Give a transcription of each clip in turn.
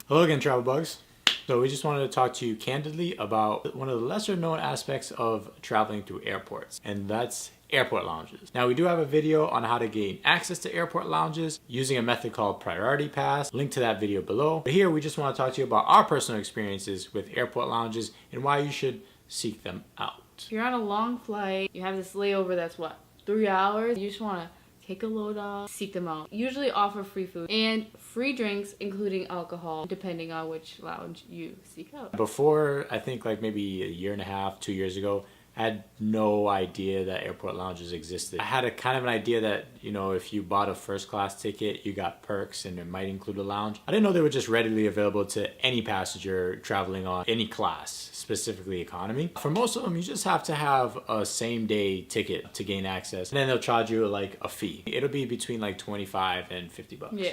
Hello again, travel bugs. So we just wanted to talk to you candidly about one of the lesser known aspects of traveling through airports, and that's airport lounges. Now we do have a video on how to gain access to airport lounges using a method called Priority Pass. Link to that video below. But here we just want to talk to you about our personal experiences with airport lounges and why you should seek them out. If you're on a long flight, you have this layover that's what, 3 hours? You just want to take a load off, seek them out. Usually offer free food and free drinks, including alcohol, depending on which lounge you seek out. Before, I think like maybe a year and a half, 2 years ago, I had no idea that airport lounges existed. I had a kind of an idea that, you know, if you bought a first class ticket, you got perks and it might include a lounge. I didn't know they were just readily available to any passenger traveling on any class, specifically economy. For most of them, you just have to have a same day ticket to gain access. And then they'll charge you like a fee. It'll be between like 25 and 50 bucks. Yeah.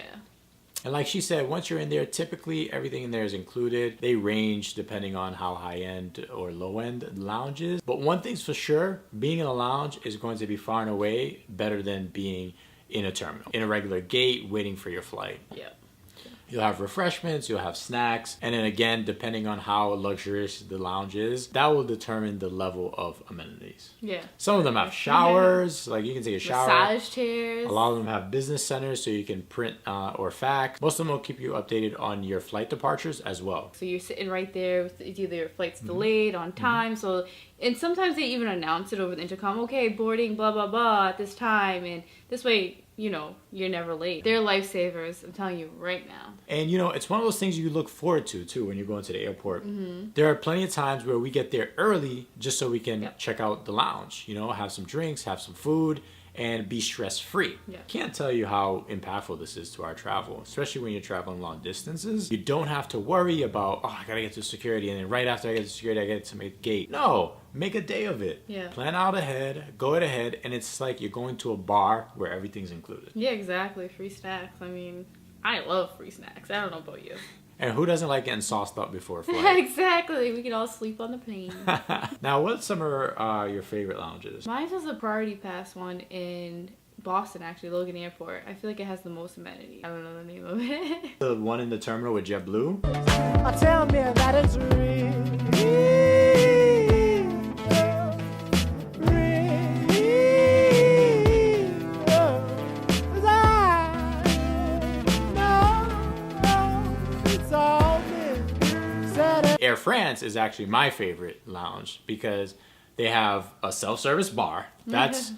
And like she said, once you're in there, typically everything in there is included. They range depending on how high-end or low-end the lounge is. But one thing's for sure, being in a lounge is going to be far and away better than being in a terminal. In a regular gate, waiting for your flight. Yeah. You'll have refreshments, you'll have snacks, and then again, depending on how luxurious the lounge is, that will determine the level of amenities. Yeah. Some of them have showers, like you can take a shower. Massage chairs. A lot of them have business centers so you can print or fax. Most of them will keep you updated on your flight departures as well. So you're sitting right there, with it's either your flight's delayed on time, so, and sometimes they even announce it over the intercom, okay, boarding, blah, blah, blah, at this time, and this way, you know, you're never late. They're lifesavers, I'm telling you right now. And you know, it's one of those things you look forward to too when you're going to the airport. There are plenty of times where we get there early just so we can check out the lounge, you know, have some drinks, have some food, and be stress-free. Yeah. Can't tell you how impactful this is to our travel, especially when you're traveling long distances. You don't have to worry about, oh, I gotta get to security, and then right after I get to security, I get to my gate. No, make a day of it. Yeah. Plan out ahead, go ahead, and it's like you're going to a bar where everything's included. Yeah, exactly. Free snacks. I mean, I love free snacks. I don't know about you. And who doesn't like getting sauced up before a flight? Exactly. We can all sleep on the plane. Now, what's some of your favorite lounges? Mine was a Priority Pass one in Boston, actually, Logan Airport. I feel like it has the most amenities. I don't know the name of it. The one in the terminal with JetBlue? Tell me that it's real. Air France is actually my favorite lounge because they have a self-service bar. That's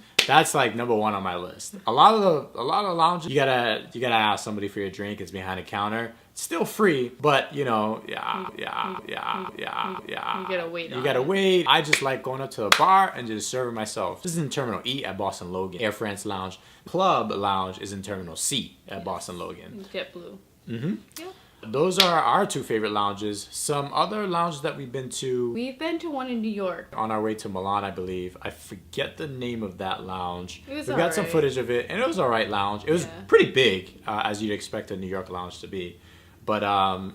like number one on my list. A lot of lounges, you gotta ask somebody for your drink. It's behind a counter. It's still free, but you know, You gotta wait. You gotta wait. I just like going up to a bar and just serving myself. This is in Terminal E at Boston Logan. Air France Lounge. Club Lounge is in Terminal C at Boston Logan. JetBlue. Yeah. Those are our two favorite lounges. Some other lounges that we've been to. We've been to one in New York. On our way to Milan, I believe. I forget the name of that lounge. It was we got some alright. footage of it, and it was all right lounge. It was pretty big, as you'd expect a New York lounge to be. But,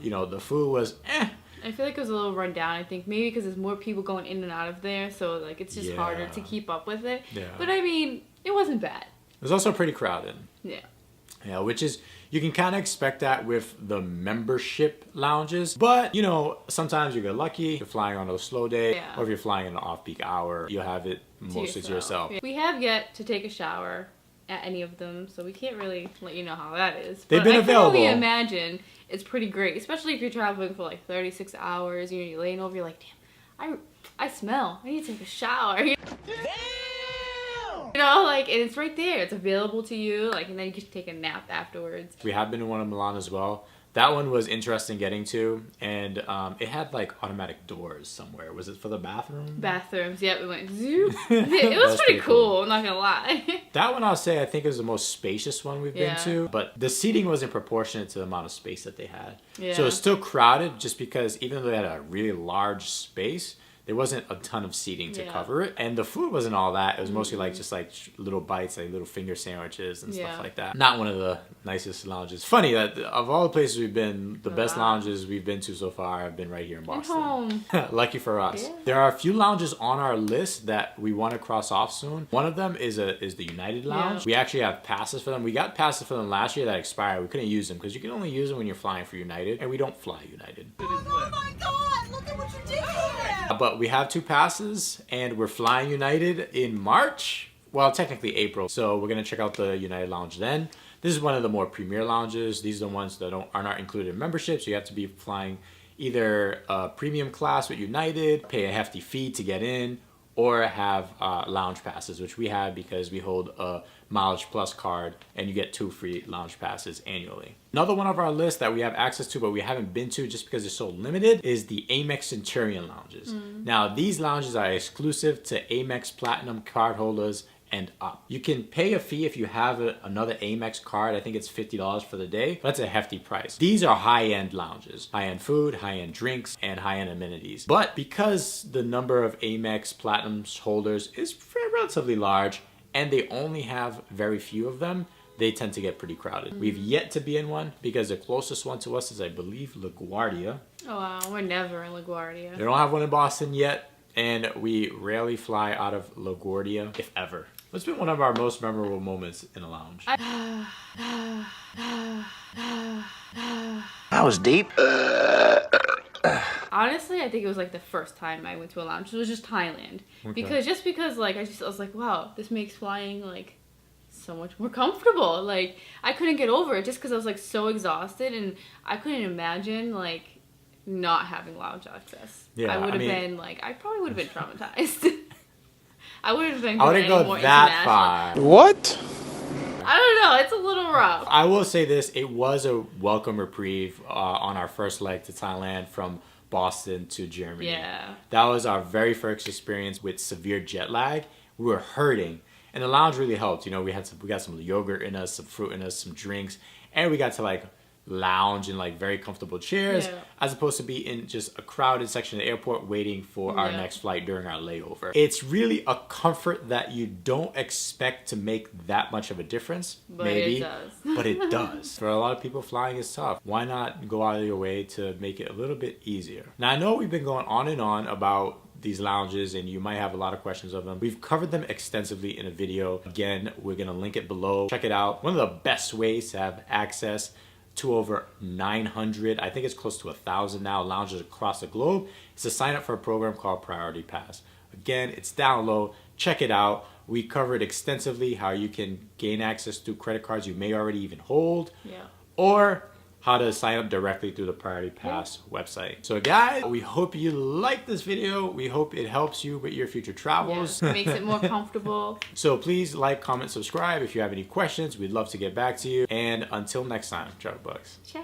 you know, the food was I feel like it was a little run down. I think maybe because there's more people going in and out of there, so like it's just harder to keep up with it. Yeah. But I mean, it wasn't bad. It was also pretty crowded. Yeah. Yeah, which is, you can kind of expect that with the membership lounges. But, you know, sometimes you get lucky. If you're flying on a slow day, or if you're flying in an off-peak hour, you'll have it mostly to yourself. Yeah. We have yet to take a shower at any of them, so we can't really let you know how that is. They've been available. I can only imagine it's pretty great, especially if you're traveling for like 36 hours. You know, you're laying over, you're like, damn, I smell. I need to take a shower. You know, like, and it's right there. It's available to you, like, and then you can take a nap afterwards. We have been to one in Milan as well. That one was interesting getting to, and it had like automatic doors somewhere. Was it for the bathroom? Bathrooms, yep, we went zoop. It was pretty cool, I'm not gonna lie. That one I'll say I think is the most spacious one we've been to, but the seating wasn't proportionate to the amount of space that they had. Yeah. So it's still crowded just because even though they had a really large space, there wasn't a ton of seating to Yeah. cover it, and the food wasn't all that. It was mostly like just like little bites, like little finger sandwiches and Yeah. stuff like that. Not one of the nicest lounges. Funny that of all the places we've been, the best lounges we've been to so far have been right here in And Boston. home. Lucky for us. Yeah. There are a few lounges on our list that we want to cross off soon. One of them is the United Lounge. Yeah. We actually have passes for them. We got passes for them last year that expired. We couldn't use them because you can only use them when you're flying for United, and we don't fly United. Oh my god, look at what you did here! But we have 2 passes, and we're flying United in March. Well, technically April. So we're gonna check out the United Lounge then. This is one of the more premier lounges. These are the ones that are not included in membership. So you have to be flying either a premium class with United, pay a hefty fee to get in, or have lounge passes, which we have because we hold a Mileage Plus card, and you get 2 free lounge passes annually. Another one of our list that we have access to but we haven't been to just because they're so limited is the Amex Centurion lounges. Now, these lounges are exclusive to Amex Platinum card holders and up. You can pay a fee if you have another Amex card. I think it's $50 for the day. That's a hefty price. These are high-end lounges. High-end food, high-end drinks, and high-end amenities. But because the number of Amex Platinum holders is relatively large, and they only have very few of them, they tend to get pretty crowded. We've yet to be in one because the closest one to us is, I believe, LaGuardia. Oh wow, we're never in LaGuardia. They don't have one in Boston yet, and we rarely fly out of LaGuardia, if ever. What's been one of our most memorable moments in a lounge? That was deep. Honestly, I think it was like the first time I went to a lounge. It was just Thailand. Okay. Because like I was like, wow, this makes flying like so much more comfortable. Like I couldn't get over it just because I was like so exhausted, and I couldn't imagine like not having lounge access. Yeah, I would I have mean- been like, I probably would have been traumatized. I would have been. I wouldn't any go more that far. international. What? I don't know. It's a little rough. I will say this, it was a welcome reprieve on our first leg to Thailand from Boston to Germany. Yeah. That was our very first experience with severe jet lag. We were hurting, and the lounge really helped. You know, we got some yogurt in us, some fruit in us, some drinks, and we got to like lounge in like very comfortable chairs, Yeah. as opposed to be in just a crowded section of the airport waiting for our Yeah. next flight during our layover. It's really a comfort that you don't expect to make that much of a difference. But maybe, it does. but it does. For a lot of people, flying is tough. Why not go out of your way to make it a little bit easier? Now, I know we've been going on and on about these lounges, and you might have a lot of questions of them. We've covered them extensively in a video. Again, we're gonna link it below. Check it out. One of the best ways to have access to over 900, I think it's close to 1,000 now, lounges across the globe, is to sign up for a program called Priority Pass. Again, it's down low. Check it out. We covered extensively how you can gain access to credit cards you may already even hold, Yeah. or how to sign up directly through the Priority Pass website. So guys, we hope you like this video. We hope it helps you with your future travels. Yeah. It makes it more comfortable. So please like, comment, subscribe. If you have any questions, we'd love to get back to you. And until next time, Travel Bugs. Ciao.